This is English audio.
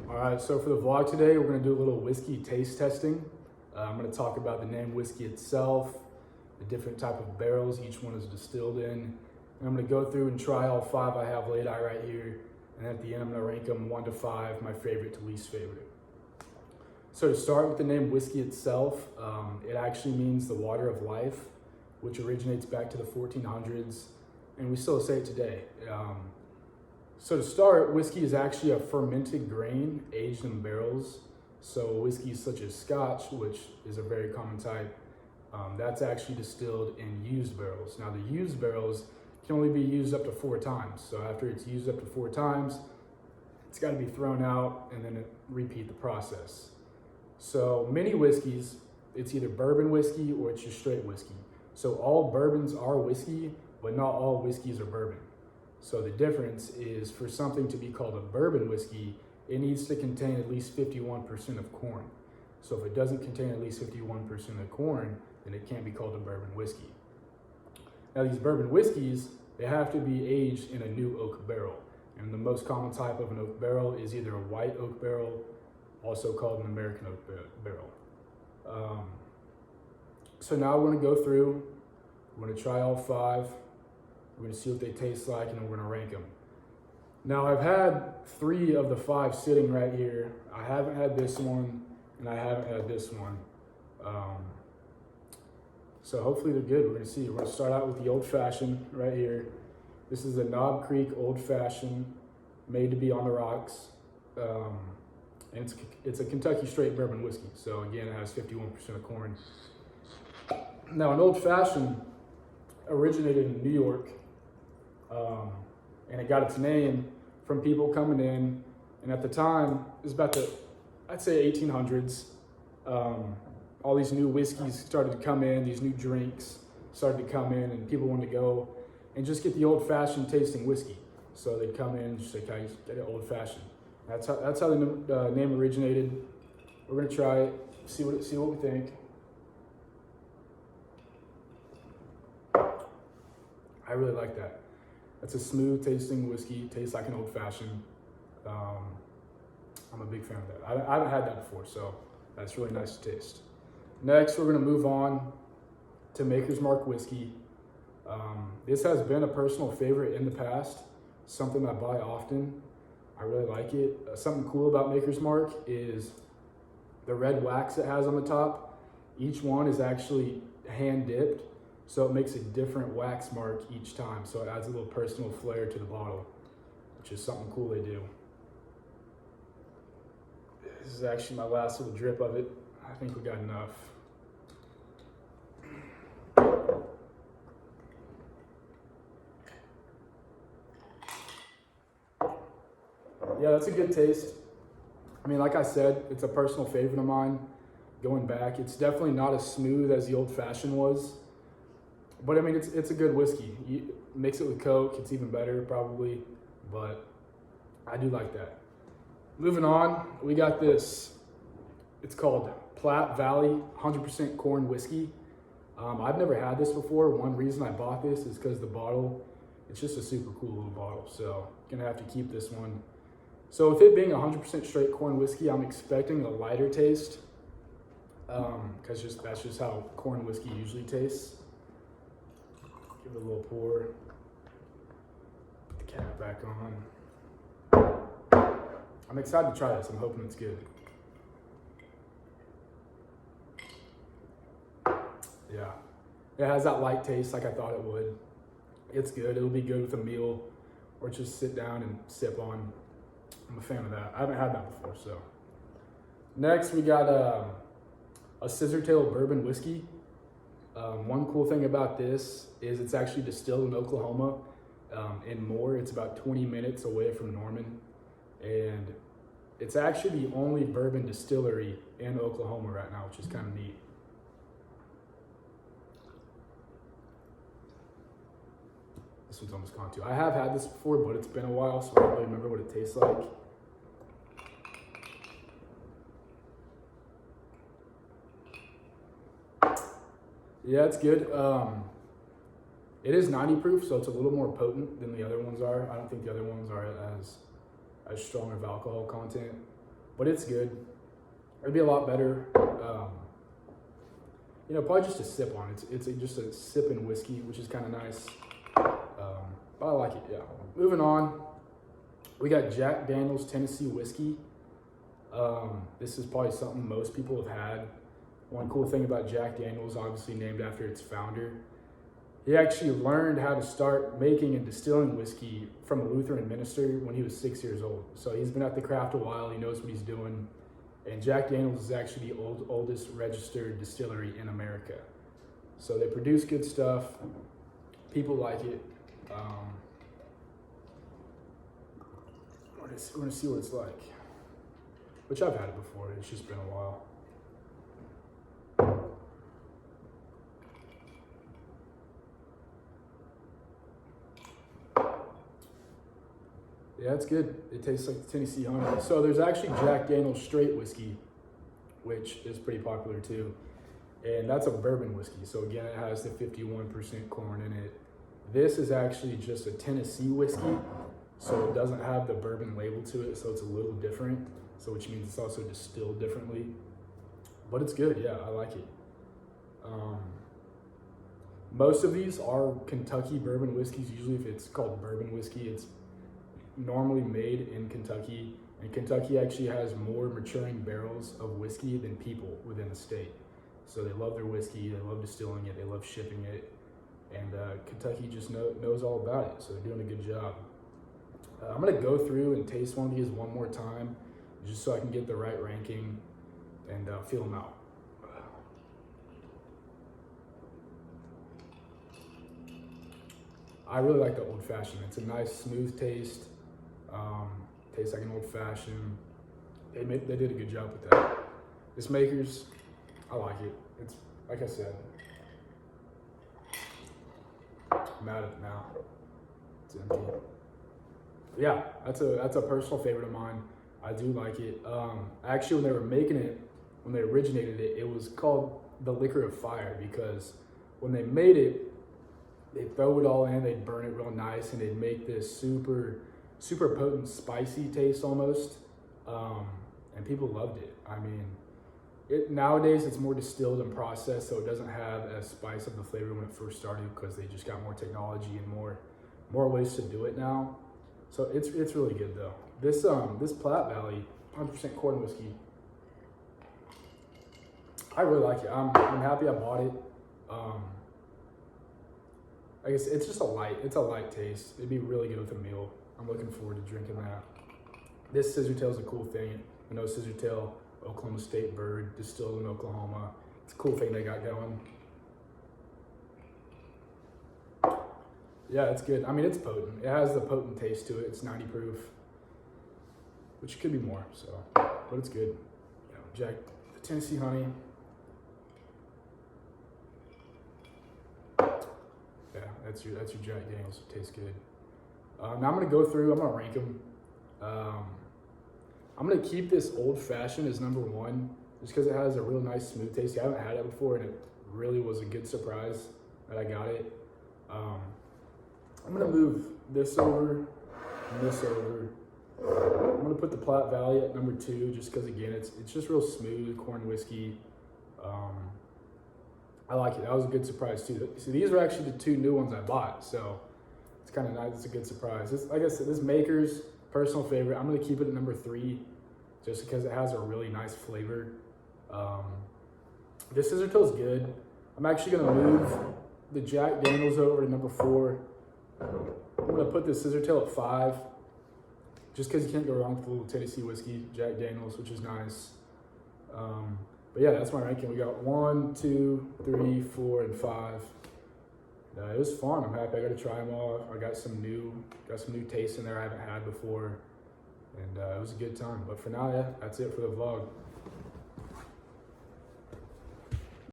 All right, so for the vlog today, we're gonna do a little whiskey taste testing. I'm gonna talk about the name whiskey itself, the different type of barrels each one is distilled in. And I'm gonna go through and try all 5 I have laid out right here. And at the end, I'm gonna rank them 1 to 5, my favorite to least favorite. So to start with the name whiskey itself, it actually means the water of life, which originates back to the 1400s, and we still say it today. So to start, whiskey is actually a fermented grain aged in barrels. So whiskeys such as Scotch, which is a very common type, that's actually distilled in used barrels. Now the used barrels can only be used up to 4 times. So after it's used up to 4 times, it's got to be thrown out and then repeat the process. So many whiskeys, it's either bourbon whiskey or it's just straight whiskey. So all bourbons are whiskey, but not all whiskeys are bourbon. So the difference is for something to be called a bourbon whiskey, it needs to contain at least 51% of corn. So if it doesn't contain at least 51% of corn, then it can't be called a bourbon whiskey. Now these bourbon whiskeys, they have to be aged in a new oak barrel. And the most common type of an oak barrel is either a white oak barrel, also called an American oak barrel. So now we're gonna go through, we're gonna try all 5. We're gonna see what they taste like, and then we're gonna rank them. Now I've had 3 of the 5 sitting right here. I haven't had this one, and I haven't had this one. So hopefully they're good. We're gonna see. We're gonna start out with the Old Fashioned right here. This is a Knob Creek Old Fashioned, made to be on the rocks. And it's a Kentucky straight bourbon whiskey. So again, it has 51% of corn. Now an Old Fashioned originated in New York. And it got its name from people coming in, and at the time, it was about I'd say 1800s. All these new whiskeys started to come in, these new drinks started to come in, and people wanted to go and just get the old-fashioned tasting whiskey. So they'd come in and just say, "Can I just get it old-fashioned?" That's how the name originated. We're gonna try it, see what we think. I really like that. That's a smooth tasting whiskey, tastes like an old fashioned. I'm a big fan of that. I haven't had that before, so that's really nice to taste. Next, we're gonna move on to Maker's Mark whiskey. This has been a personal favorite in the past, something I buy often. I really like it. Something cool about Maker's Mark is the red wax it has on the top. Each one is actually hand dipped. So it makes a different wax mark each time. So it adds a little personal flair to the bottle, which is something cool they do. This is actually my last little drip of it. I think we got enough. Yeah, that's a good taste. I mean, like I said, it's a personal favorite of mine. Going back, it's definitely not as smooth as the Old Fashioned was. But I mean, it's a good whiskey. You mix it with Coke, it's even better probably, but I do like that. Moving on, we got this. It's called Platte Valley 100% corn whiskey. I've never had this before. One reason I bought this is because the bottle, it's just a super cool little bottle. So gonna have to keep this one. So with it being 100% straight corn whiskey, I'm expecting a lighter taste, because that's just how corn whiskey usually tastes. Give it a little pour. Put the cap back on. I'm excited to try this. I'm hoping it's good. Yeah. It has that light taste like I thought it would. It's good. It'll be good with a meal or just sit down and sip on. I'm a fan of that. I haven't had that before, so. Next, we got a Scissortail bourbon whiskey. One cool thing about this is it's actually distilled in Oklahoma, in Moore. It's about 20 minutes away from Norman, and it's actually the only bourbon distillery in Oklahoma right now, which is kind of neat. This one's almost gone too. I have had this before, but it's been a while, so I don't really remember what it tastes like. Yeah, it's good. It is 90 proof, so it's a little more potent than the other ones are. I don't think the other ones are as strong of alcohol content. but it's good. It'd be a lot better, probably just a sip on it. It's just a sipping whiskey, which is kind of nice. But I like it, yeah. Moving on, we got Jack Daniel's Tennessee Whiskey. This is probably something most people have had. One cool thing about Jack Daniel's, obviously named after its founder, he actually learned how to start making and distilling whiskey from a Lutheran minister when he was 6 years old. So he's been at the craft a while, he knows what he's doing. And Jack Daniel's is actually the oldest registered distillery in America. So they produce good stuff, people like it. We're gonna see what it's like, which I've had it before, it's just been a while. Yeah, it's good. It tastes like the Tennessee honey. So there's actually Jack Daniel's straight whiskey, which is pretty popular too. And that's a bourbon whiskey. So again, it has the 51% corn in it. This is actually just a Tennessee whiskey. So it doesn't have the bourbon label to it. So it's a little different. So which means it's also distilled differently. But it's good, yeah, I like it. Most of these are Kentucky bourbon whiskeys. Usually if it's called bourbon whiskey, it's normally made in Kentucky, and Kentucky actually has more maturing barrels of whiskey than people within the state. So they love their whiskey, they love distilling it, they love shipping it, and Kentucky just knows all about it, so they're doing a good job. I'm gonna go through and taste one of these one more time, just so I can get the right ranking and feel them out. I really like the old fashioned. It's a nice smooth taste. Tastes like an old fashioned. They did a good job with that. This Makers, I like it. It's like I said, I'm at it now. It's empty. Yeah, that's a personal favorite of mine. I do like it. Actually, when they were making it, when they originated it, it was called the Liquor of Fire because when they made it, they'd throw it all in, they'd burn it real nice, and they'd make this super potent, spicy taste almost. And people loved it. I mean, nowadays it's more distilled and processed, so it doesn't have as spice of the flavor when it first started because they just got more technology and more ways to do it now. So it's really good though. This Platte Valley 100% corn whiskey, I really like it. I'm happy I bought it. I guess it's just a light taste. It'd be really good with a meal. I'm looking forward to drinking that. This Scissortail is a cool thing. I know Scissortail, Oklahoma State bird, distilled in Oklahoma. It's a cool thing they got going. Yeah, it's good. I mean, it's potent. It has the potent taste to it. It's 90 proof, which could be more, so, but it's good. The Tennessee honey. Yeah, that's your Jack Daniel's. It tastes good. Now I'm gonna go through. I'm gonna rank them. I'm gonna keep this old fashioned as number one, just because it has a real nice smooth taste. I haven't had it before, and it really was a good surprise that I got it. I'm gonna move this over and this over. I'm gonna put the Platte Valley at number two, just because again, it's just real smooth corn whiskey. I like it. That was a good surprise too. So these are actually the two new ones I bought, so it's kind of nice. It's a good surprise. Like I said, this Makers, personal favorite. I'm gonna keep it at number three, just because it has a really nice flavor. This Scissortail's good. I'm actually gonna move the Jack Daniel's over to number four. I'm gonna put the Scissortail at 5, just because you can't go wrong with a little Tennessee whiskey, Jack Daniel's, which is nice. But yeah, that's my ranking. We got 1, 2, 3, 4, and 5. It was fun. I'm happy I got to try them all. I got some new tastes in there I haven't had before, and it was a good time. But for now, yeah, that's it for the vlog.